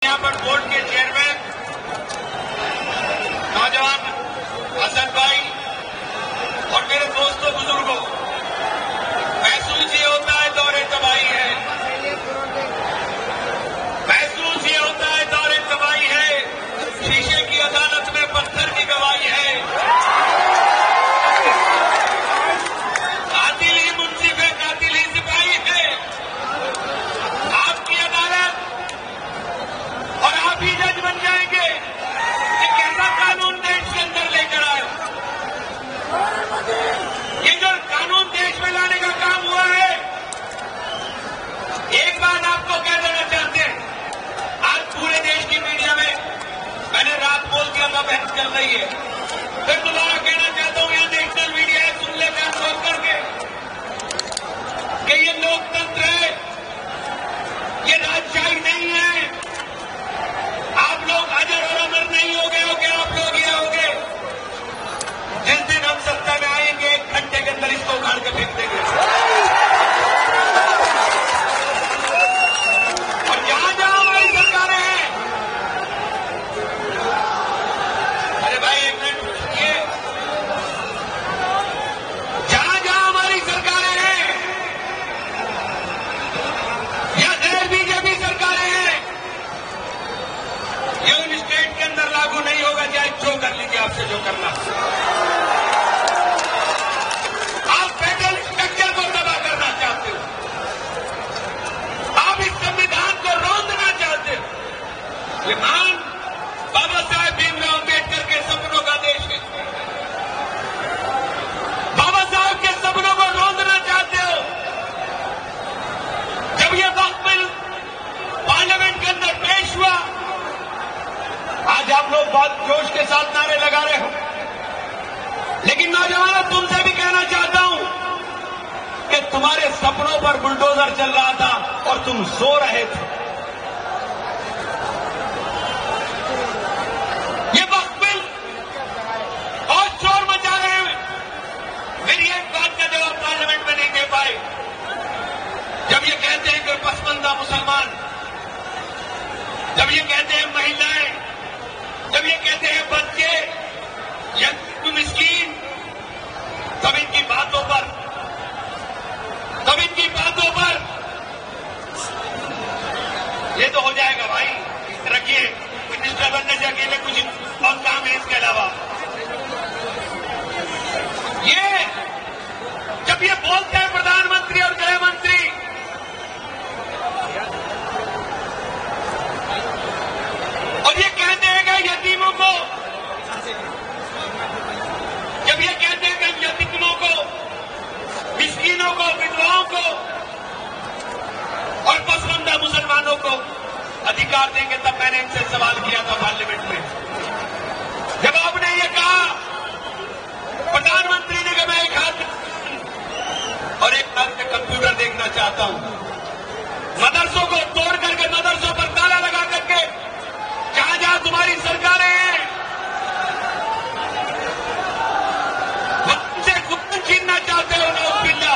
यहाँ पर बोर्ड के चेयरमैन नौजवान हसन भाई और मेरे दोस्तों बुजुर्गों, महसूस ये होता है दौरे तबाही है, महसूस ये होता है दौरे तबाही है, शीशे की अदालत में पत्थर की गवाही है, कातिल ही मुंसिफ है, कातिल ही सिपाही है, आपकी अदालत और आप ही जज बन जाएंगे कि कैसा कानून देश के अंदर लेकर आए। ये जो कानून देश में लाने का काम हुआ है, एक बात आपको कह देना चाहते हैं, आज पूरे देश की मीडिया में मैंने रात बोल दिया था बहस चल रही है, फिर दोबारा कहना चाहता हूं, यहां नेशनल मीडिया है, सुन ले कान खोल करके कि ये लोकतंत्र है, ये राजशाही नहीं है। आप लोग अजर और अमर नहीं हो गए होगे, आप लोग ये होगे जिस दिन हम सत्ता में आएंगे 1 घंटे के अंदर इसको उखाड़ के फेंक देंगे। और जहां जहां हमारी सरकारें हैं, अरे भाई एक मिनट रुकिए, जहां जहां हमारी सरकारें हैं या गैर बीजेपी सरकारें हैं, ये उन स्टेट के अंदर लागू नहीं होगा, चाहे जो कर लीजिए आपसे जो करना। आप फेडरल स्ट्रक्चर को तबाह करना चाहते हो, आप इस संविधान को रौंदना चाहते हो। ये महान बाबा साहेब भीमराव अम्बेडकर के सपनों का देश है, बाबा साहेब के सपनों को रौंदना चाहते हो। जब ये वक्त बिल पार्लियामेंट के अंदर पेश हुआ, आज आप लोग बहुत जोश के साथ नारे लगा रहे हो, लेकिन नौजवानों तुमसे भी कहना चाहता हूं कि तुम्हारे सपनों पर बुलडोजर चल रहा था और तुम सो रहे थे। ये वक्त बिल बहुत शोर मचा रहे हैं, मेरी एक बात का जवाब पार्लियामेंट में नहीं दे पाए। जब ये कहते हैं कि पसमंदा मुसलमान, जब ये कहते हैं महिलाएं, जब ये कहते हैं बच्चे या मिस्कीन, तब इनकी बातों पर ये तो हो जाएगा भाई, रखिए मिनिस्टर बनने से अकेले कुछ और काम है इसके अलावा। ये जब ये बोलते हैं प्रधानमंत्री और गृह मंत्री, और ये कहते हैं कि यतीमों को, जब ये कहते हैं कि यतीमों को, मिस्कीनों को, विधवाओं को और पसमंदा मुसलमानों को अधिकार देंगे, तब मैंने इनसे सवाल किया था पार्लियामेंट में। जब आपने ये कहा, प्रधानमंत्री ने कहा मैं एक हाथ और एक हाथ से कंप्यूटर देखना चाहता हूं, मदरसों को तोड़ करके, मदरसों पर ताला लगा करके, जहां जहां तुम्हारी सरकारें हैं वहां से खुद छीनना चाहते हो नौबिल्ला।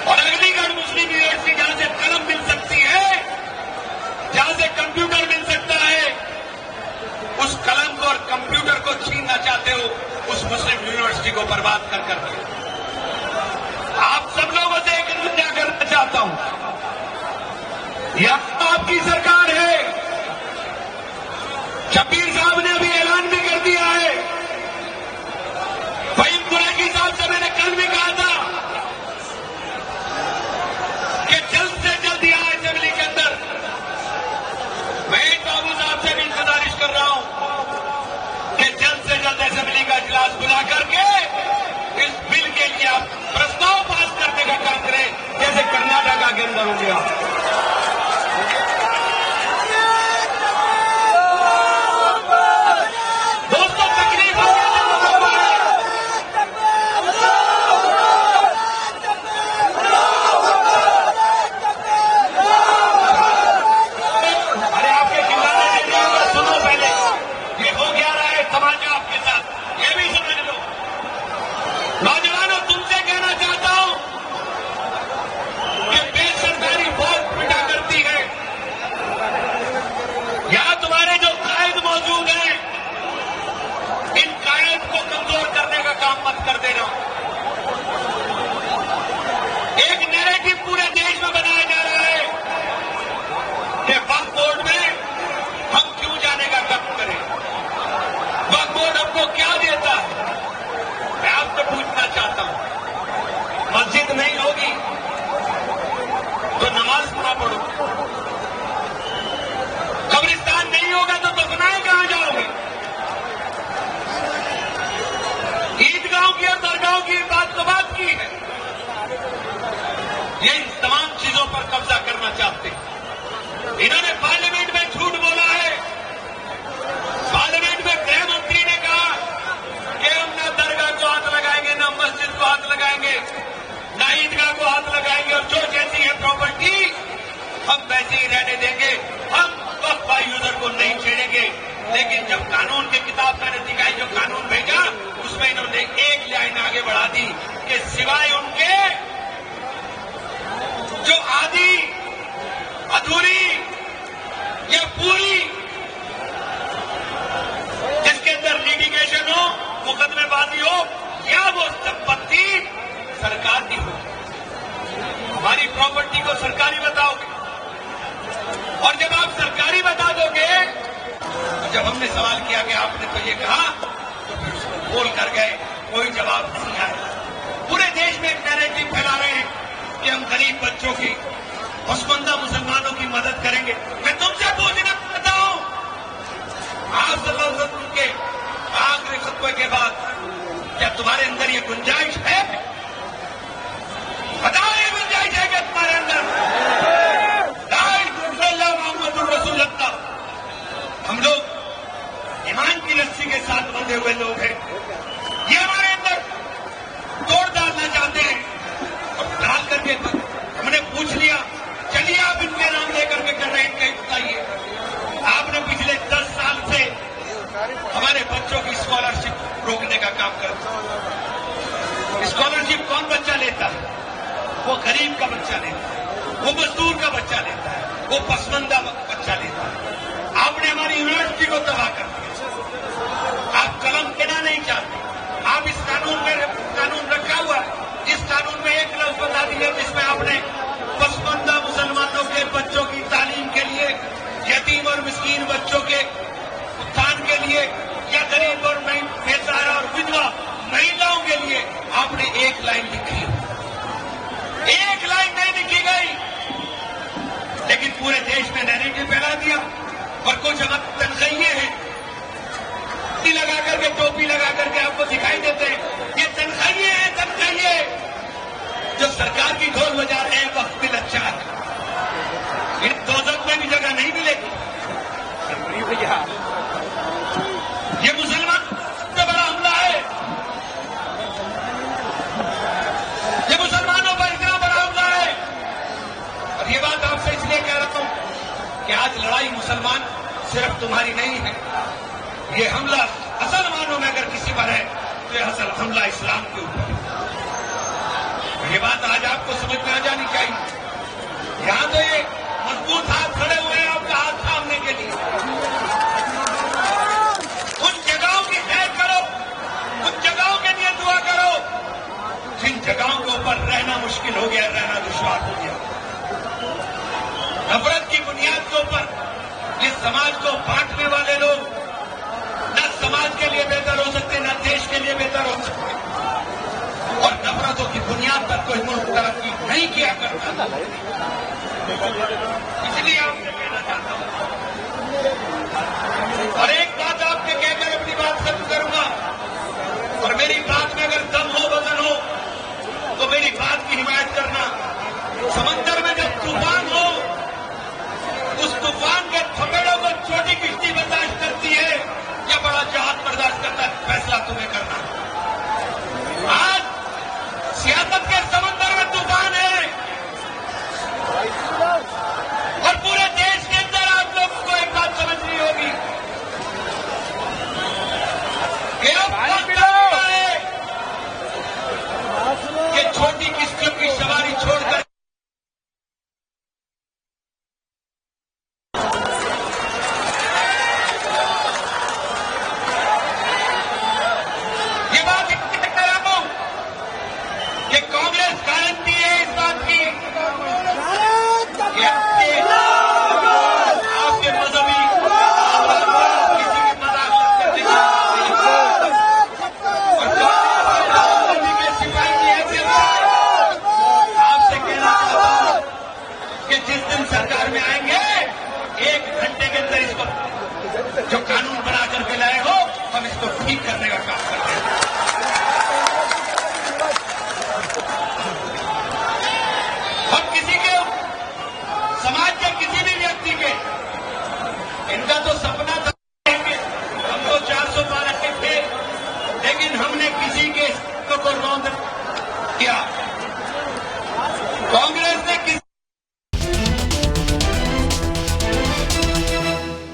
और अलीगढ़ मुस्लिम यूनिवर्सिटी जहां से कलम मिल सकती है, जहां से कंप्यूटर मिल सकता है, उस कलम को और कंप्यूटर को छीनना चाहते हो, उस मुस्लिम यूनिवर्सिटी को बर्बाद कर करके। आप सब लोगों से एक निवेदन करना चाहता हूं, यह आपकी सरकार है। शब्बीर साहब ने अभी ऐलान भी कर दिया है, फहीम कुरैशी साहब से मैंने कल भी कहा था कि जल्द से जल्द यहां असेंबली के अंदर, महेश बाबू साहब से भी गुजारिश कर रहा हूं कि जल्द से जल्द असेंबली का इजलास बुला करके इस बिल के लिए आप प्रस्ताव पास करने का काम करें, जैसे कर्नाटका के अंदर हो गया। बोर्ड में हम क्यों जाने का कब करें? वक्फ बोर्ड हमको क्या देता है? मैं आपसे पूछना चाहता हूं। मस्जिद नहीं होगी तो नमाज कहां पढ़ो? कब्रिस्तान नहीं होगा तो दफनाए कहां जाओगे? ईदगाहों की और दरगाहों की बात तो बात की है। ये इन तमाम चीजों पर कब्जा करना चाहते हैं। इन्होंने पार्लियामेंट में झूठ बोला है। पार्लियामेंट में गृह मंत्री ने कहा कि हम न दरगाह को हाथ लगाएंगे, न मस्जिद को हाथ लगाएंगे, न ईदगाह को हाथ लगाएंगे, और जो जैसी है प्रॉपर्टी हम वैसे ही रहने देंगे, हम वक्फ यूजर को नहीं छेड़ेंगे। लेकिन जब कानून की किताब मैंने दिखाई, जो कानून भेजा, उसमें इन्होंने एक लाइन आगे बढ़ा दी कि सिवाय उनके जो आधी, अधूरी या पूरी, जिसके अंदर लिटिगेशन हो, मुकदमेबाजी हो, या वो संपत्ति सरकार की हो। हमारी प्रॉपर्टी को सरकारी बताओगे, और जब आप सरकारी बता दोगे, तो जब हमने सवाल किया कि आपने तो ये कहा, तो फिर उसको बोल कर गए, कोई जवाब नहीं आया। पूरे देश में एक नैरेटिव फैला रहे हैं कि हम गरीब बच्चों की, पसमंदा मुसलमानों की मदद करेंगे। मैं तुमसे पूछना चाहता हूं, आप सल्लल्लाहु अलैहि वसल्लम के आखिरी खुतबे के बाद क्या तुम्हारे अंदर ये गुंजाइश है? बताओ, ये गुंजाइश है क्या तुम्हारे अंदर? मोहम्मद रसूल अल्लाह। हम लोग ईमान की रस्सी के साथ बंधे हुए लोग हैं। ये हमारे अंदर तोड़ डालना चाहते हैं, और डाल करके हमने पूछ लिया, चलिए आप इनके नाम लेकर के कर रहे हैं, इनका बताइए। आपने पिछले 10 साल से हमारे बच्चों की स्कॉलरशिप रोकने का काम करते। स्कॉलरशिप कौन बच्चा लेता है? वो गरीब का बच्चा लेता है, वो मजदूर का बच्चा लेता है, वो पसमंदा बच्चा लेता है। आपने हमारी यूनिवर्सिटी को तबाह कर दिया। आप कलम देना नहीं चाहते। आप इस कानून में कानून रखा हुआ है, इस कानून में एक लफ्ज बता दिया जिसमें आपने पसमंदा मुसलमानों के बच्चों की तालीम के लिए, यतीम और मिस्कीन बच्चों के उत्थान के लिए, या गरीब और बेसहारा और विधवा महिलाओं के लिए आपने एक लाइन लिखी है। एक लाइन नहीं लिखी गई, लेकिन पूरे देश में नैरेटिव फैला दिया। और कुछ हम तनख्वाहिए हैं, लगा करके, टोपी लगा करके आपको दिखाई देते हैं, ये तनख्वाहिए हैं, तनख्वाहिए जो सरकार की ढोल बजा रहे हैं। वक्त भी अच्छा है, इन दोजख में भी जगह नहीं मिलेगी। ये मुसलमान सबसे बड़ा हमला है। ये मुसलमानों पर इतना बड़ा हमला है। और ये बात आपसे इसलिए कह रहा हूं कि आज लड़ाई मुसलमान सिर्फ तुम्हारी नहीं है। ये हमला असल मानों में अगर किसी पर है, तो ये असल हमला इस्लाम के ऊपर है। ये बात आज आपको समझ में आ जानी चाहिए। यहां तो ये मजबूत हाथ खड़े हुए हैं आपका हाथ थामने के लिए। उन जगहों की खैर करो, उन जगहों के लिए दुआ करो जिन जगहों के ऊपर रहना मुश्किल हो गया, रहना दुश्वार हो गया। नफरत की बुनियाद के ऊपर ये समाज को बांटने वाले लोग न समाज के लिए बेहतर हो सकते, न देश के लिए बेहतर हो सकते, और नफरतों की बुनियाद पर कोई मुल्क तरक्की नहीं किया करता। इसलिए आपसे कहना चाहता हूं, और एक बात आपसे कहकर अपनी बात खत्म करूंगा, और मेरी बात में अगर दम हो, वजन हो, तो मेरी बात की हिमायत करना। समंदर में जब तूफान हो, उस तूफान के थपेड़ों को छोटी किश्ती बर्दाश्त करती है या बड़ा जहाज बर्दाश्त करता है, फैसला तुम्हें करना है। आज सियासत के समंदर में तूफान है, और पूरे देश के अंदर आप लोगों को एक बात समझनी होगी कि अब ये छोटी किश्तियों की सवारी छोड़कर जो कानून बना करके लाए हो, हम इसको ठीक करने का काम